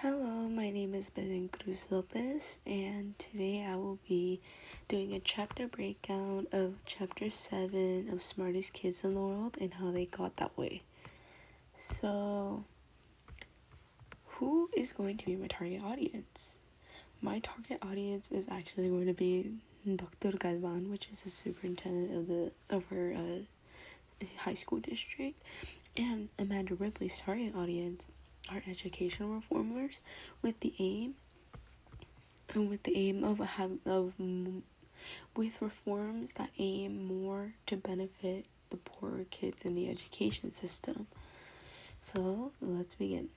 Hello, my name is Belen Cruz Lopez, and today I will be doing a chapter breakdown of Chapter 7 of Smartest Kids in the World and how they got that way. So, who is going to be my target audience? My target audience is actually going to be Dr. Galvan, which is the superintendent of her high school district, and Amanda Ripley's target audience are educational reformers with the aim with reforms that aim more to benefit the poorer kids in the education system. So let's begin.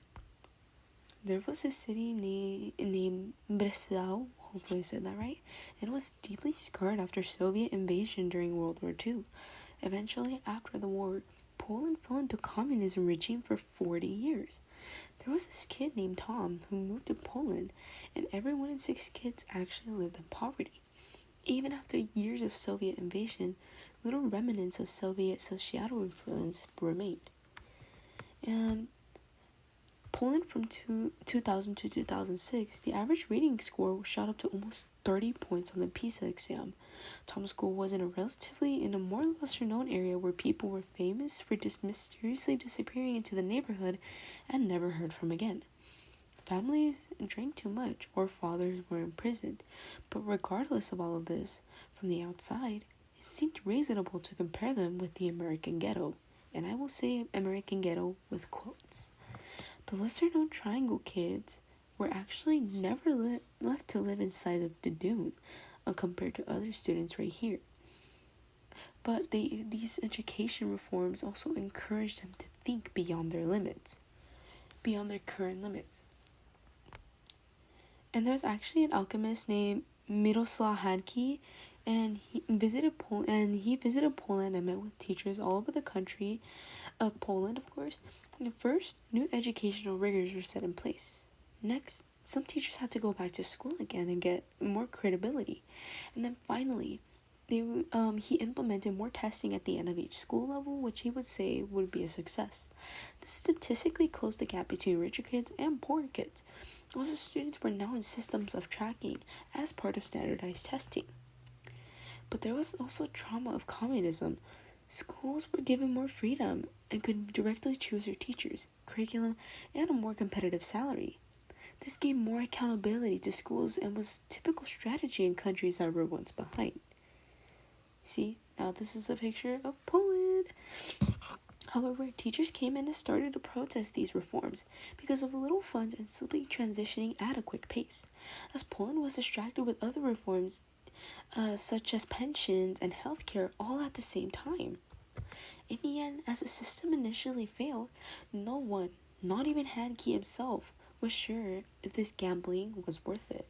There was a city named Breslau, hopefully I said that right, and it was deeply scarred after Soviet invasion during World War II. Eventually, after the war, Poland fell into communism regime for 40 years. There was this kid named Tom who moved to Poland, and every 1 in 6 kids actually lived in poverty. Even after years of Soviet invasion, little remnants of Soviet societal influence remained. And Poland from 2000 to 2006, the average reading score shot up to almost 30 points on the PISA exam. Tom's school was in a more lesser known area where people were famous for just mysteriously disappearing into the neighborhood and never heard from again. Families drank too much or fathers were imprisoned, but regardless of all of this, from the outside, it seemed reasonable to compare them with the American ghetto, and I will say American ghetto with quotes. The lesser-known Triangle kids were actually never left to live inside of the dune, compared to other students right here. But these education reforms also encouraged them to think beyond their current limits. And there's actually an alchemist named Miroslav Hanke, and he visited Poland and met with teachers all over the country of Poland, of course. And first, new educational rigors were set in place. Next, some teachers had to go back to school again and get more credibility. And then finally, he implemented more testing at the end of each school level, which he would say would be a success. This statistically closed the gap between richer kids and poorer kids. Also, students were now in systems of tracking as part of standardized testing. But there was also trauma of communism. Schools were given more freedom and could directly choose their teachers, curriculum, and a more competitive salary. This gave more accountability to schools and was a typical strategy in countries that were once behind. See, now this is a picture of Poland. However, teachers came in and started to protest these reforms because of little funds and simply transitioning at a quick pace, as Poland was distracted with other reforms such as pensions and healthcare all at the same time. In the end, as the system initially failed, no one, not even Hanke himself, was sure if this gambling was worth it.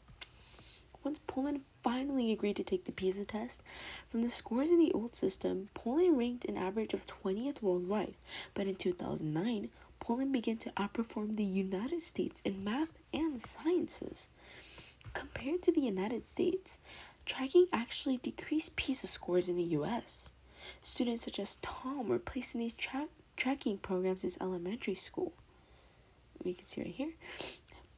Once Poland finally agreed to take the PISA test, from the scores in the old system, Poland ranked an average of 20th worldwide, but in 2009, Poland began to outperform the United States in math and sciences. Compared to the United States, tracking actually decreased PISA scores in the US. Students such as Tom were placed in these tracking programs in elementary school. We can see right here.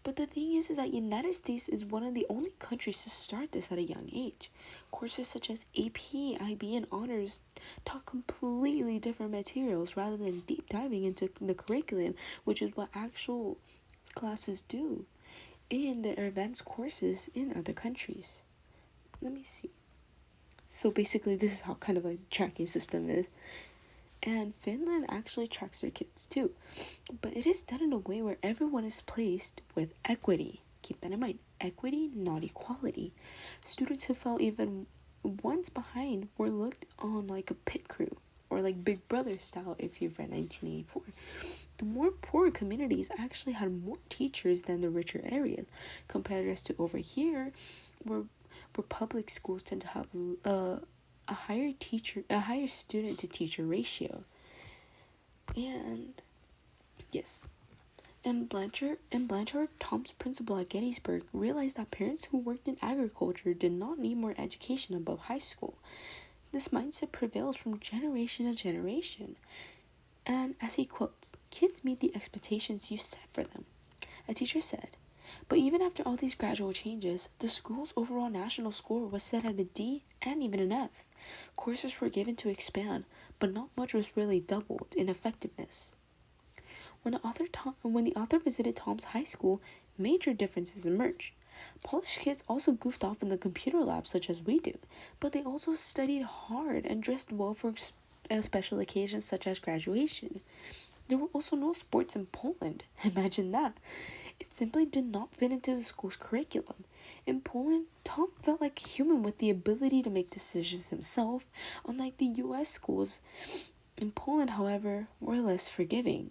But the thing is that United States is one of the only countries to start this at a young age. Courses such as AP, IB, and honors taught completely different materials rather than deep diving into the curriculum, which is what actual classes do in the advanced courses in other countries. Let me see. So basically, this is how kind of like the tracking system is. And Finland actually tracks their kids too, but it is done in a way where everyone is placed with equity. Keep that in mind. Equity, not equality. Students who fell even once behind were looked on like a pit crew, or like Big Brother style if you've read 1984. The more poor communities actually had more teachers than the richer areas, compared to over here, where public schools tend to have a higher student to teacher ratio. And yes, and Blanchard, Tom's principal at Gettysburg, realized that parents who worked in agriculture did not need more education above high school. This mindset prevails from generation to generation. And as he quotes, "Kids meet the expectations you set for them." A teacher said, But even after all these gradual changes, the school's overall national score was set at a D and even an F. Courses were given to expand, but not much was really doubled in effectiveness. When the author visited Tom's high school, major differences emerged. Polish kids also goofed off in the computer lab such as we do, but they also studied hard and dressed well for special occasions such as graduation. There were also no sports in Poland. Imagine that. It simply did not fit into the school's curriculum. In Poland, Tom felt like a human with the ability to make decisions himself, unlike the US schools. In Poland, however, were less forgiving.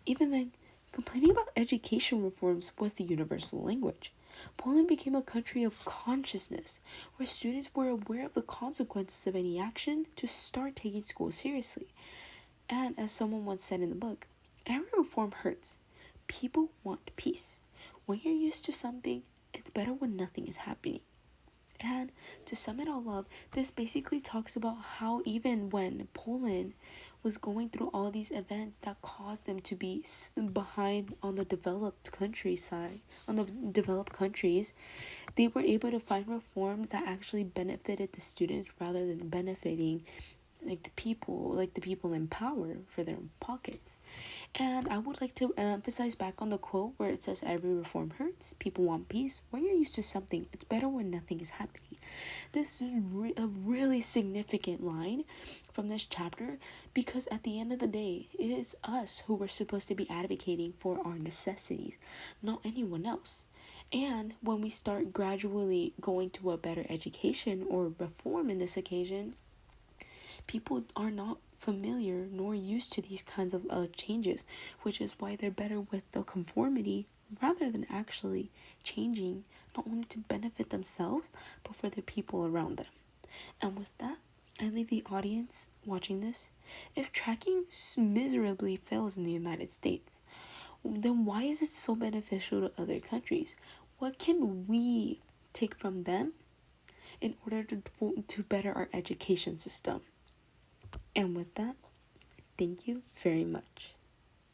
Even then, complaining about education reforms was the universal language. Poland became a country of consciousness, where students were aware of the consequences of any action to start taking school seriously. And as someone once said in the book, every reform hurts. People want peace. When you're used to something, it's better when nothing is happening. And to sum it all up, this basically talks about how even when Poland was going through all these events that caused them to be behind on the developed countryside, on the developed countries, they were able to find reforms that actually benefited the students rather than benefiting the people in power for their pockets. And I would like to emphasize back on the quote where it says every reform hurts, people want peace. When you're used to something, it's better when nothing is happening. This is a really significant line from this chapter, because at the end of the day, it is us who we're supposed to be advocating for our necessities, not anyone else. And when we start gradually going to a better education or reform in this occasion, people are not familiar nor used to these kinds of changes, which is why they're better with the conformity rather than actually changing, not only to benefit themselves but for the people around them. And with that, I leave the audience watching this. If tracking miserably fails in the United States, then why is it so beneficial to other countries? What can we take from them in order to better our education system? And with that, thank you very much.